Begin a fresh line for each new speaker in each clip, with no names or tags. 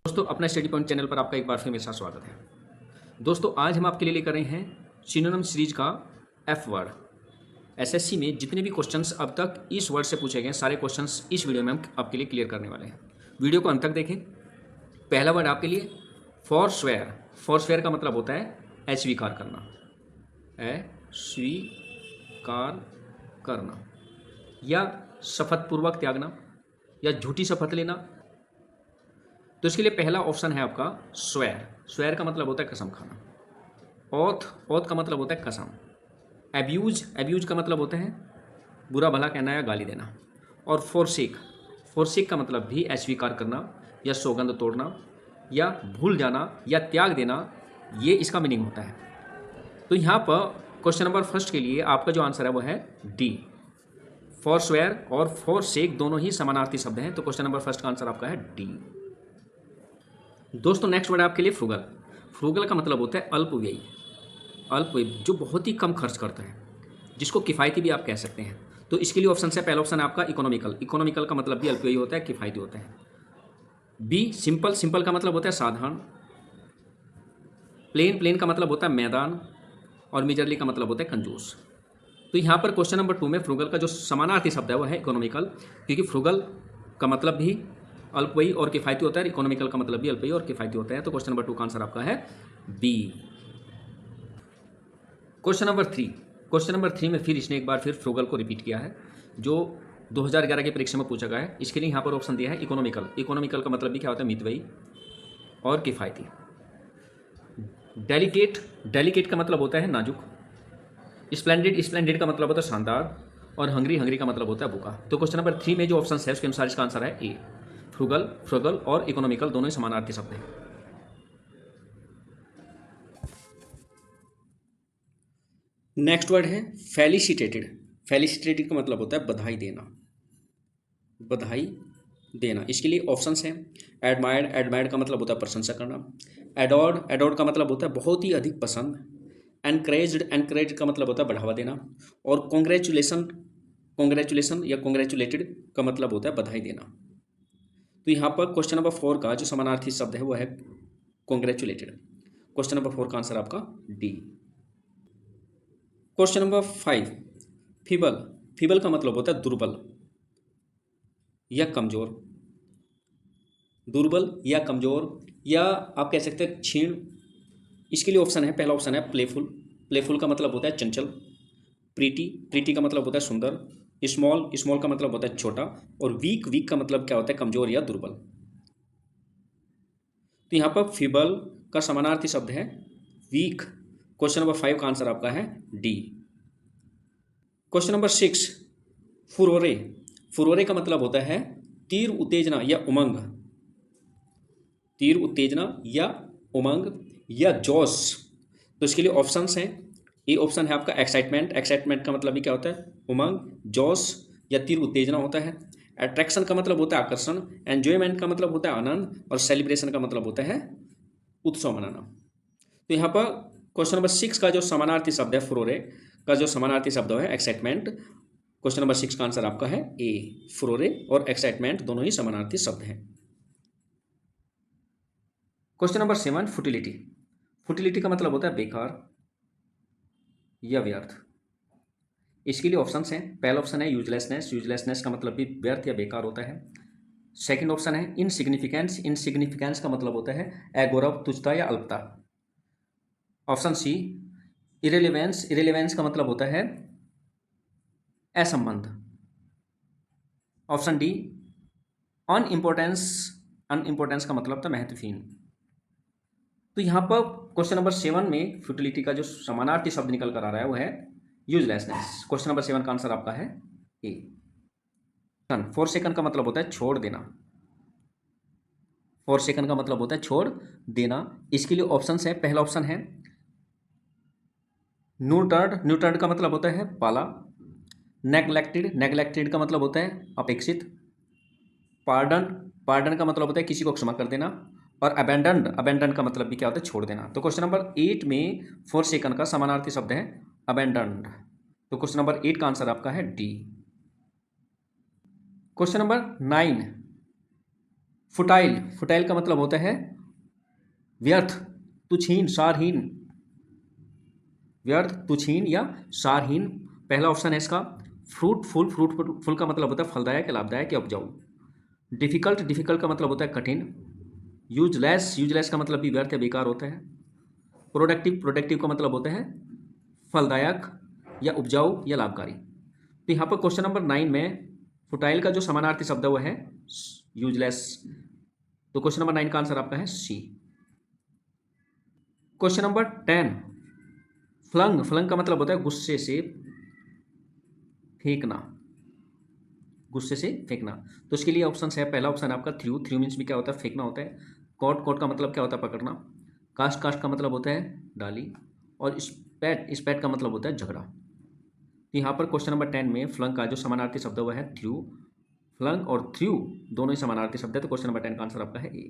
दोस्तों अपना study point channel पर आपका एक बार फिर मेरे साथ स्वागत है। दोस्तों आज हम आपके लिए लेकर रहे हैं सिनोनिम सीरीज का एफ वर्ड। एसएससी में जितने भी क्वेश्चंस अब तक इस वर्ड से पूछे गए सारे क्वेश्चंस इस वीडियो में हम आपके लिए क्लियर करने वाले हैं। वीडियो को अंत तक देखें। पहला वर्ड आपके लिए फॉरस्वेयर। फॉरस्वेयर का मतलब होता है अस्वीकार करना, अस्वीकार करना या शपथपूर्वक त्यागना या झूठी शपथ लेना। तो इसके लिए पहला ऑप्शन है आपका स्वेयर। स्वेयर का मतलब होता है कसम खाना। ओथ, ओथ का मतलब होता है कसम। एब्यूज, एब्यूज का मतलब होता है बुरा भला कहना या गाली देना। और फोरसेक, फोरसेक का मतलब भी अस्वीकार करना या सौगंध तोड़ना या भूल जाना या त्याग देना, ये इसका मीनिंग होता है। तो यहाँ पर क्वेश्चन नंबर फर्स्ट के लिए आपका जो आंसर है वो है डी। फॉरस्वेयर और फोरसेक दोनों ही समानार्थी शब्द हैं, तो क्वेश्चन नंबर फर्स्ट का आंसर आपका है डी। दोस्तों नेक्स्ट वर्ड आपके लिए फ्रूगल। फ्रूगल का मतलब होता है अल्पव्ययी। अल्पव्ययी जो बहुत ही कम खर्च करता है, जिसको किफ़ायती भी आप कह सकते हैं। तो इसके लिए ऑप्शन है, पहला ऑप्शन है आपका इकोनॉमिकल। इकोनॉमिकल का मतलब भी अल्पव्ययी होता है, किफ़ायती होता है। B simple. सिंपल का मतलब होता है साधारण। प्लेन, प्लेन का मतलब होता है मैदान। और मेजरली का मतलब होता है कंजूस। तो यहाँ पर क्वेश्चन नंबर 2 में फ्रूगल का जो समानार्थी शब्द है वो है इकोनॉमिकल, क्योंकि फ्रूगल का मतलब भी अल्पव्ययी और किफ़ायती होता है, इकोनॉमिकल का मतलब भी अल्पव्ययी और किफ़ायती होता है। तो क्वेश्चन नंबर 2 का आंसर आपका है B. Question number 3। Question number 3 में फिर इसने एक बार फिर फ्रूगल को रिपीट किया है, जो 2011 की परीक्षा में पूछा गया है। इसके लिए यहाँ पर ऑप्शन दिया है इकोनॉमिकल। इकोनॉमिकल का मतलब भी क्या होता है, मितव्ययी और किफ़ायती। डेलिकेट, डेलिकेट का मतलब होता है नाजुक। स्प्लेंडेड, स्प्लेंडेड का मतलब होता है शानदार। और हंग्री, हंग्री का मतलब होता है भूखा। तो क्वेश्चन नंबर 3 में जो ऑप्शन है उसके अनुसार इसका आंसर है ए। फ्रूगल, फ्रूगल और इकोनॉमिकल दोनों ही समानार्थी शब्द हैं। नेक्स्ट वर्ड है फेलिसिटेटेड। फेलिसिटेटेड का मतलब होता है बधाई देना, बधाई देना। इसके लिए ऑप्शंस हैं एडमायर्ड। एडमायर्ड का मतलब होता है प्रशंसा करना। एडोर्ड, एडोर्ड का मतलब होता है बहुत ही अधिक पसंद। एनकरेज्ड, एनकरेज्ड का मतलब होता है बढ़ावा देना। और कॉन्ग्रेचुलेशन, कॉन्ग्रेचुलेशन या कॉन्ग्रेचुलेटेड का मतलब होता है बधाई देना। तो यहाँ पर क्वेश्चन नंबर 4 का जो समानार्थी शब्द है वो है कॉन्ग्रेचुलेटेड। क्वेश्चन नंबर 4 का आंसर आपका D. Question number 5 feeble. Feeble का मतलब होता है दुर्बल या कमजोर। दुर्बल या कमजोर या आप कह सकते हैं क्षीण। इसके लिए ऑप्शन है, पहला ऑप्शन है प्लेफुल। प्लेफुल का मतलब होता है चंचल। प्रीटी, प्रीटी का मतलब होता है सुंदर। स्मॉल, स्मॉल का मतलब होता है छोटा। और वीक, वीक का मतलब क्या होता है, कमजोर या दुर्बल। तो यहाँ पर फीबल का समानार्थी शब्द है वीक। क्वेश्चन नंबर 5 का आंसर आपका है डी। Question number 6 फुरोरे। फुरोरे का मतलब होता है तीर उत्तेजना या उमंग। तीर उत्तेजना या उमंग या जोश। तो इसके लिए ऑप्शंस हैं, ए ऑप्शन है आपका एक्साइटमेंट। एक्साइटमेंट का मतलब भी क्या होता है, उमंग, जोश या तीर उत्तेजना होता है। अट्रैक्शन का मतलब होता है आकर्षण। एन्जॉयमेंट का मतलब होता है आनंद। और सेलिब्रेशन का मतलब होता है उत्सव मनाना। तो यहाँ पर क्वेश्चन नंबर 6 का जो समानार्थी शब्द है फुरोरे का जो समानार्थी शब्द है एक्साइटमेंट। क्वेश्चन नंबर 6 का आंसर आपका है ए। फुरोरे और एक्साइटमेंट दोनों ही समानार्थी शब्द हैं। Question number 7 फुटिलिटी। फुटिलिटी का मतलब होता है बेकार या व्यर्थ। इसके लिए ऑप्शंस हैं, पहला ऑप्शन है यूजलेसनेस। यूजलेसनेस का मतलब भी व्यर्थ या बेकार होता है। सेकंड ऑप्शन है इनसिग्निफिकेंस। इनसिग्निफिकेंस का मतलब होता है अगौरव, तुच्छता या अल्पता। Option C irrelevance. इरेलीवेंस का मतलब होता है असंबंध। Option D अनइम्पोर्टेंस। अनइम्पोर्टेंस का मतलब होता है महत्वहीन। तो यहाँ पर क्वेश्चन नंबर 7 में फ्यूटिलिटी का जो समानार्थी शब्द निकल कर आ रहा है वो है यूजलेसनेस। क्वेश्चन नंबर 7 का आंसर आपका है ए। फॉर सेकंड का मतलब होता है छोड़ देना। फॉर सेकंड का मतलब होता है छोड़ देना। इसके लिए ऑप्शन है, पहला ऑप्शन है न्यूटर्ड। न्यूटर्ड का मतलब होता है पाला। नेग्लेक्टेड। नेग्लेक्टेड का मतलब होता है अपेक्षित। पार्डन। पार्डन का मतलब होता है किसी को क्षमा कर देना। और अबेंडन्ड। अबेंडन का मतलब भी क्या होता है, छोड़ देना। तो क्वेश्चन नंबर 8 में फॉर सेकंड का समानार्थी शब्द है अबेंडन्ड। तो क्वेश्चन नंबर 8 का आंसर आपका है D. Question number 9 futile, futile का मतलब होता है व्यर्थ, तुच्छहीन, सारहीन, व्यर्थ, तुच्छहीन या सारहीन। पहला ऑप्शन है इसका फ्रूटफुल, फ्रूटफुल का मतलब होता है फलदायक, लाभदायक या उपजाऊ। डिफिकल्ट, डिफिकल्ट का मतलब होता है कठिन। यूजलेस, यूजलेस का मतलब भी व्यर्थ या बेकार होता है। प्रोडक्टिव, प्रोडक्टिव का मतलब होता है फलदायक या उपजाऊ या लाभकारी। तो यहाँ पर क्वेश्चन नंबर 9 में फुटाइल का जो समानार्थी शब्द है वो है यूजलेस। तो क्वेश्चन नंबर 9 का आंसर आपका है C. Question number 10, flung, flung का मतलब होता है गुस्से से फेंकना, गुस्से से फेंकना। तो इसके लिए ऑप्शन है, पहला ऑप्शन है आपका थ्रू, थ्रू मीन्स भी क्या होता है फेंकना होता है। कॉट, कॉट का मतलब क्या होता है पकड़ना। कास्ट, कास्ट का मतलब होता है डाली। और स्पैट, स्पैट का मतलब होता है झगड़ा। तो यहाँ पर क्वेश्चन नंबर 10 में फ्लंग का जो समानार्थी शब्द वह है थ्रू। फ्लंग और थ्रू दोनों ही समानार्थी शब्द है, तो क्वेश्चन नंबर 10 का आंसर आपका है A.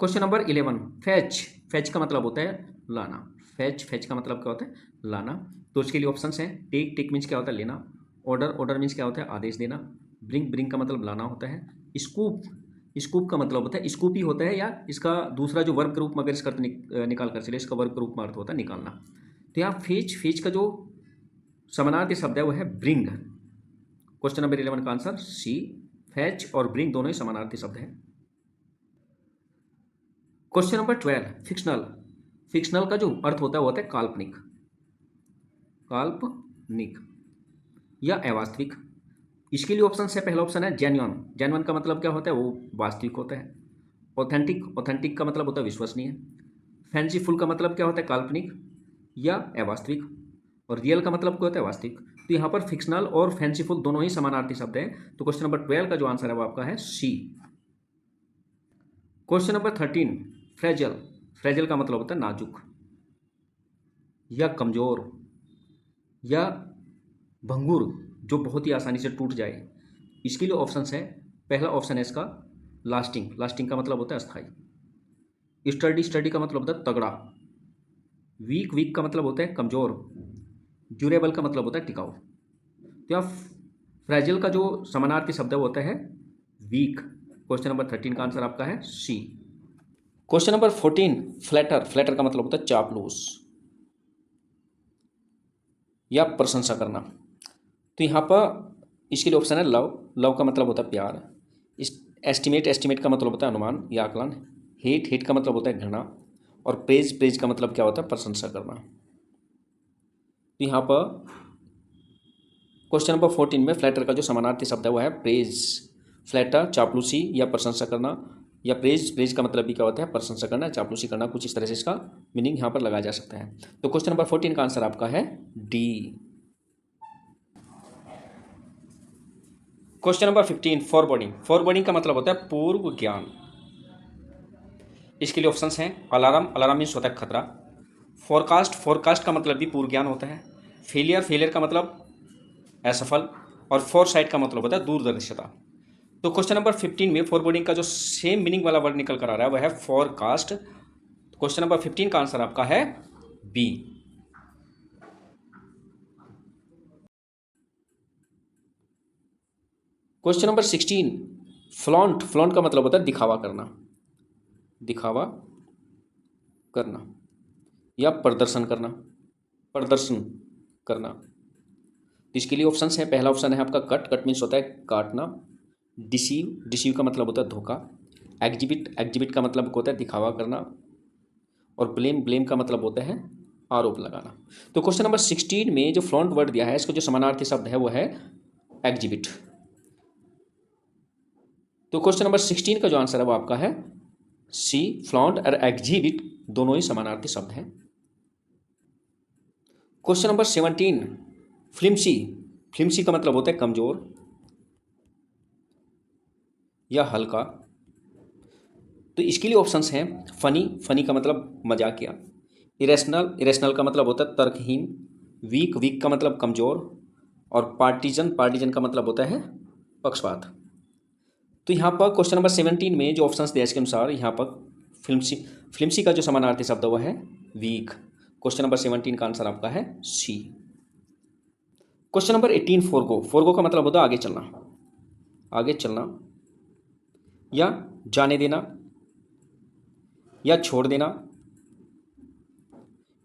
Question number 11, fetch, fetch का मतलब होता है लाना। फैच, फैच का मतलब क्या होता है लाना। तो इसके लिए ऑप्शंस हैं टेक, टेक मीन्स क्या होता है लेना। ऑर्डर, ऑर्डर मीन्स क्या होता है आदेश देना। ब्रिंग, ब्रिंग का मतलब लाना होता है। स्कूप, स्कूप का मतलब होता है स्कूप ही होता है, या इसका दूसरा जो वर्ब के रूप में अगर इसका निकाल कर चले, इसका वर्ब के रूप में अर्थ होता है निकालना। तो यहाँ फेच, फेच का जो समानार्थी शब्द है वो है ब्रिंग। क्वेश्चन नंबर 11 का आंसर सी, फैच और ब्रिंग दोनों ही समानार्थी शब्द हैं। क्वेश्चन नंबर 12, फिक्शनल, फिक्शनल का जो अर्थ होता है वो होता है काल्पनिक, काल्पनिक या अवास्तविक। इसके लिए ऑप्शन है, पहला ऑप्शन है जेन्युइन, जेन्युइन का मतलब क्या होता है वो वास्तविक होता है। ऑथेंटिक, ऑथेंटिक का मतलब होता है विश्वसनीय। फैंसीफुल का मतलब क्या होता है काल्पनिक या अवास्तविक। और रियल का मतलब क्या होता है वास्तविक। तो यहाँ पर फिक्शनल और फैंसीफुल दोनों ही समानार्थी शब्द हैं, तो क्वेश्चन नंबर 12 का जो आंसर है वो आपका है C. Question number 13, phrasal, phrasal का मतलब होता है नाजुक या कमजोर या भंगुर, जो बहुत ही आसानी से टूट जाए। इसके लिए ऑप्शन है, पहला ऑप्शन है इसका लास्टिंग, लास्टिंग का मतलब होता है अस्थाई। स्टडी, स्टडी का मतलब होता है तगड़ा। वीक, वीक का मतलब होता है कमजोर। ड्यूरेबल का मतलब होता है टिकाऊ। तो यहाँ फ्रेजिल का जो समानार्थी शब्द है वो होता है वीक। क्वेश्चन नंबर 13 का आंसर आपका है C. Question number 14, flatter, flatter का मतलब होता है चापलूस या प्रशंसा करना। तो यहाँ पर इसके लिए ऑप्शन है लव, लव का मतलब होता है प्यार। एस्टिमेट, एस्टिमेट का मतलब होता है अनुमान या आकलन। हेट, हेट का मतलब होता है घृणा। और प्रेज, प्रेज का मतलब क्या होता है प्रशंसा करना। तो यहाँ पर क्वेश्चन नंबर 14 में फ्लैटर का जो समानार्थी शब्द है वो है प्रेज। फ्लैटर चापलूसी या प्रशंसा करना, या प्रेज, प्रेज का मतलब भी क्या होता है प्रशंसा करना, चापलूसी करना, कुछ इस तरह से इसका मीनिंग यहाँ पर लगाया जा सकता है। तो क्वेश्चन नंबर 14 का आंसर आपका है D. Question number 15, forwarding, forwarding का मतलब होता है पूर्व ज्ञान। इसके लिए ऑप्शंस हैं अलार्म, अलार्म मीन्स होता है खतरा। फोरकास्ट, फोरकास्ट का मतलब भी पूर्व ज्ञान होता है। फेलियर, फेलियर का मतलब असफल। और फोरसाइट का मतलब होता है दूरदर्शिता। तो क्वेश्चन नंबर 15 में फॉरवर्डिंग का जो सेम मीनिंग वाला वर्ड निकल कर आ रहा है वह है फोरकास्ट। क्वेश्चन नंबर 15 का आंसर आपका है B. Question number 16, flaunt, flaunt का मतलब होता है दिखावा करना, दिखावा करना या प्रदर्शन करना, प्रदर्शन करना। इसके लिए ऑप्शन है, पहला ऑप्शन है आपका कट, कट मीन्स होता है काटना। डिसीव, डिसीव का मतलब होता है धोखा। एग्जिबिट, एग्जिबिट का मतलब होता है दिखावा करना। और ब्लेम, ब्लेम का मतलब होता है आरोप लगाना। तो क्वेश्चन नंबर 16 में जो फ्लॉन्ट वर्ड दिया है इसका जो समानार्थी शब्द है वो है एग्जिबिट। तो क्वेश्चन नंबर 16 का जो आंसर है वो आपका है सी, फ्लॉन्ट और एग्जिबिट दोनों ही समानार्थी शब्द हैं। क्वेश्चन नंबर 17, फ्लिम्सी, फ्लिम्सी का मतलब होता है कमजोर या हल्का। तो इसके लिए ऑप्शंस हैं फनी, फनी का मतलब मजाकिया। इरेशनल, इरेशनल का मतलब होता है तर्कहीन। वीक, वीक का मतलब कमजोर। और पार्टीजन, पार्टीजन का मतलब होता है पक्षपात। तो यहाँ पर क्वेश्चन नंबर 17 में जो ऑप्शंस दिए इसके अनुसार यहाँ पर फिल्मसी, फिल्मसी का जो समानार्थी शब्द हुआ है वीक। क्वेश्चन नंबर 17 का आंसर आपका है C. Question number 18, forgo, forgo का मतलब होता है आगे चलना, आगे चलना या जाने देना या छोड़ देना।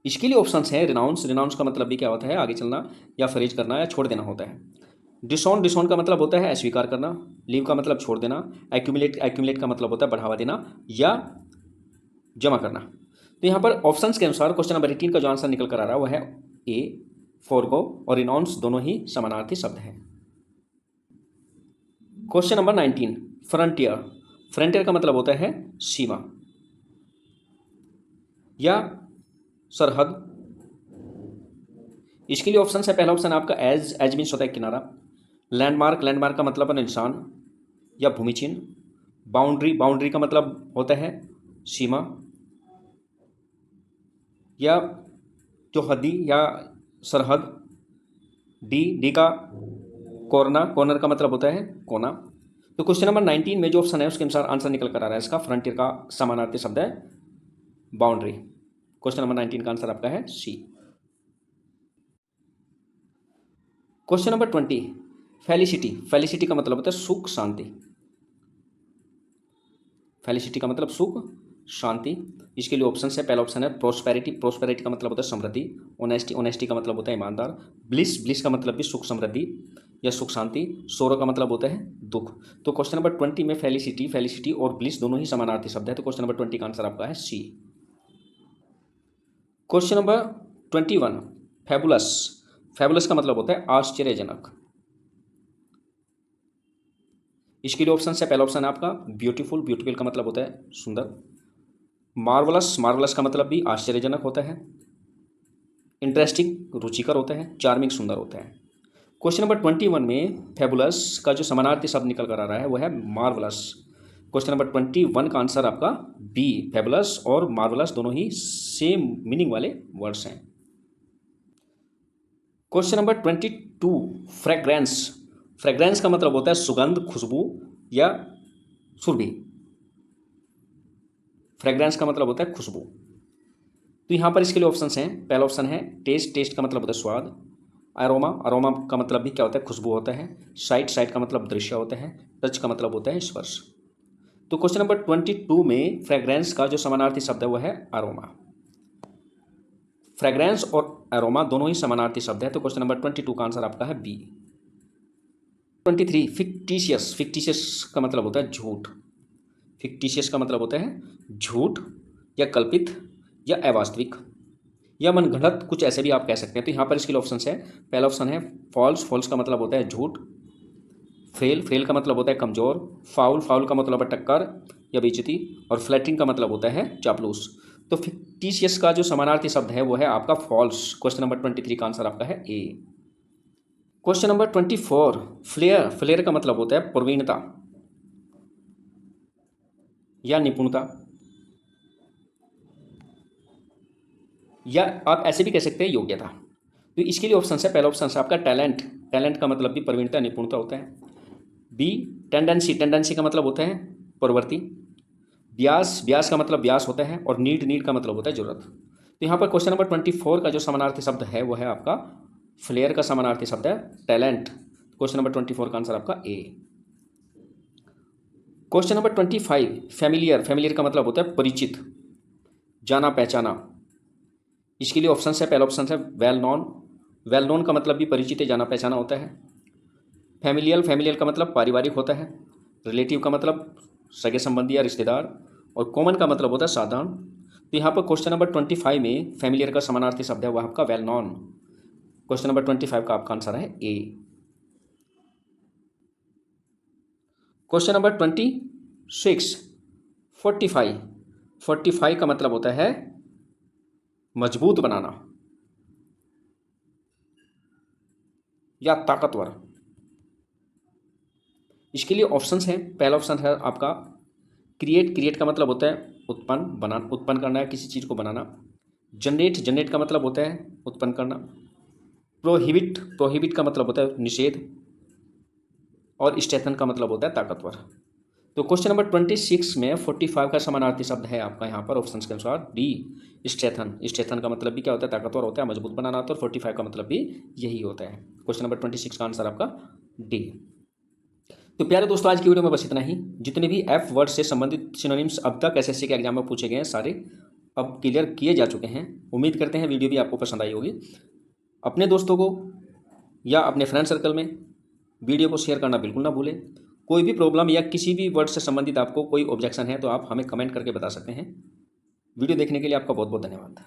इसके लिए ऑप्शंस हैं रिनाउंस, रिनाउंस का मतलब भी क्या होता है, आगे चलना या फरेज करना या छोड़ देना होता है। डिसऑन, डिसऑन का मतलब होता है अस्वीकार करना। लीव का मतलब छोड़ देना। एक्यूमुलेट, एक्यूमुलेट का मतलब होता है बढ़ावा देना या जमा करना। तो यहाँ पर ऑप्शंस के अनुसार क्वेश्चन नंबर 18 का जो आंसर निकल कर आ रहा है वो है ए, फोरगो और रिनाउंस दोनों ही समानार्थी शब्द हैं। Question number 19, frontier. फ्रंटियर का मतलब होता है सीमा या सरहद। इसके लिए ऑप्शन है, पहला ऑप्शन आपका एज, एज मीन्स होता है किनारा। लैंडमार्क, लैंडमार्क का मतलब है निशान या भूमि चिन्ह। बाउंड्री, बाउंड्री का मतलब होता है सीमा या जो हदी या सरहद। डी, डी का कॉर्नर, कॉर्नर का मतलब होता है कोना। तो क्वेश्चन नंबर 19 में जो ऑप्शन है उसके अनुसार आंसर निकल कर आ रहा है इसका फ्रंटियर का समानार्थी शब्द है बाउंड्री। क्वेश्चन नंबर 19 का आंसर आपका है C. Question number 20, felicity. Felicity का मतलब होता है सुख शांति। फेलिसिटी का मतलब सुख शांति। इसके लिए ऑप्शन है, पहला ऑप्शन है प्रोस्पेरिटी। प्रोस्पेरिटी का मतलब होता है समृद्धि। ऑनेस्टी, ऑनेस्टी का मतलब होता है ईमानदार। ब्लिस, ब्लिस का मतलब भी सुख समृद्धि या सुख शांति। सोरो का मतलब होता है दुख। तो क्वेश्चन नंबर 20 में फेलिसिटी, फेलिसिटी और ब्लिस दोनों ही समानार्थी शब्द है। तो क्वेश्चन नंबर 20 का आंसर आपका है C. Question number 21, fabulous. Fabulous का मतलब होता है आश्चर्यजनक। इसके लिए ऑप्शन है, पहला ऑप्शन है आपका ब्यूटीफुल। ब्यूटीफुल का मतलब होता है सुंदर। मार्वलस, मार्वलस का मतलब भी आश्चर्यजनक होता है। इंटरेस्टिंग रुचिकर होता है। चार्मिंग सुंदर होता है। क्वेश्चन नंबर 21 में फेबुलस का जो समानार्थी शब्द निकल कर आ रहा है वो है मार्वलस। क्वेश्चन नंबर 21 का आंसर आपका बी, फेबुलस और मार्वलस दोनों ही सेम मीनिंग वाले वर्ड्स हैं। Question number 22, fragrance. फ्रेग्रेंस का मतलब होता है सुगंध, खुशबू या सुरभि। फ्रेग्रेंस का मतलब होता है खुशबू। तो यहाँ पर इसके लिए ऑप्शन हैं, पहला ऑप्शन है टेस्ट। टेस्ट का मतलब होता है स्वाद। अरोमा, अरोमा का मतलब भी क्या होता है खुशबू होता है। साइट, साइट का मतलब दृश्य होता है। टच का मतलब होता है स्पर्श। तो क्वेश्चन नंबर 22 में फ्रेग्रेंस का जो समानार्थी शब्द है वो है अरोमा। फ्रेग्रेंस और अरोमा दोनों ही समानार्थी शब्द है। तो क्वेश्चन नंबर 22 का आंसर आपका है बी। 23, फिक्टिशियस। फिक्टिशियस का मतलब होता है झूठ। फिक्टिशियस का मतलब होता है झूठ या कल्पित या अवास्तविक या मनगढ़ंत, कुछ ऐसे भी आप कह सकते हैं। तो यहाँ पर इसके लिए ऑप्शन है, पहला ऑप्शन है फॉल्स। फॉल्स का मतलब होता है झूठ। फेल, फेल का मतलब होता है कमजोर। फाउल, फाउल का मतलब है टक्कर या बेइज्जती। और फ्लैटरिंग का मतलब होता है चापलूस। तो फिक्टिशियस का जो समानार्थी शब्द है वो है आपका फॉल्स। क्वेश्चन नंबर 23 का आंसर आपका है A. Question number 24, flair. Flair का मतलब होता है प्रवीणता या निपुणता, या आप ऐसे भी कह सकते हैं योग्यता। तो इसके लिए ऑप्शन है, पहला ऑप्शन है आपका टैलेंट। टैलेंट का मतलब भी प्रवीणता, निपुणता होता है। B, tendency. टेंडेंसी का मतलब होता है प्रवृत्ति। ब्यास, ब्यास का मतलब ब्यास होता है। और नीड, नीड का मतलब होता है जरूरत। तो यहाँ पर क्वेश्चन नंबर 24 का जो समानार्थी शब्द है वो है आपका फ्लेयर का समानार्थी शब्द है टैलेंट। क्वेश्चन नंबर 24 का आंसर आपका A. Question number 25, familiar. Familiar का मतलब होता है परिचित, जाना पहचाना। इसके लिए ऑप्शन है, पहला ऑप्शन है वेल नॉन। वेल नॉन का मतलब भी परिचित है, जाना पहचाना होता है। फैमिलियल, फैमिलियल का मतलब पारिवारिक होता है। रिलेटिव का मतलब सगे संबंधी या रिश्तेदार। और कॉमन का मतलब होता है साधारण। तो यहाँ पर क्वेश्चन नंबर 25 में फैमिलियर का समानार्थी शब्द है वह आपका वेल नॉन। क्वेश्चन नंबर 25 का आपका आंसर है ए। Question number 26, 45। 45 का मतलब होता है मजबूत बनाना या ताकतवर। इसके लिए ऑप्शंस हैं, पहला ऑप्शन है आपका क्रिएट। क्रिएट का मतलब होता है उत्पन्न, बना, उत्पन्न करना है किसी चीज़ को बनाना। जनरेट, जनरेट का मतलब होता है उत्पन्न करना। प्रोहिबिट, प्रोहिबिट का मतलब होता है निषेध। और स्ट्रेथन का मतलब होता है ताकतवर। तो क्वेश्चन नंबर 26 में 45 का समानार्थी शब्द है आपका यहाँ पर ऑप्शन के अनुसार डी, स्ट्रेथन। स्ट्रेथन का मतलब भी क्या होता है ताकतवर होता है, मजबूत बनाना होता है। और 45 का मतलब भी यही होता है। क्वेश्चन नंबर 26 का आंसर आपका डी। तो प्यारे दोस्तों, आज की वीडियो में बस इतना ही। जितने भी एफ वर्ड से संबंधित सिनोनिम्स अब तक एसएससी के एग्जाम में पूछे गए हैं, सारे अब क्लियर किए जा चुके हैं। उम्मीद करते हैं वीडियो भी आपको पसंद आई होगी। अपने दोस्तों को या अपने फ्रेंड सर्कल में वीडियो को शेयर करना बिल्कुल ना भूलें। कोई भी प्रॉब्लम या किसी भी वर्ड से संबंधित आपको कोई ऑब्जेक्शन है तो आप हमें कमेंट करके बता सकते हैं। वीडियो देखने के लिए आपका बहुत बहुत धन्यवाद।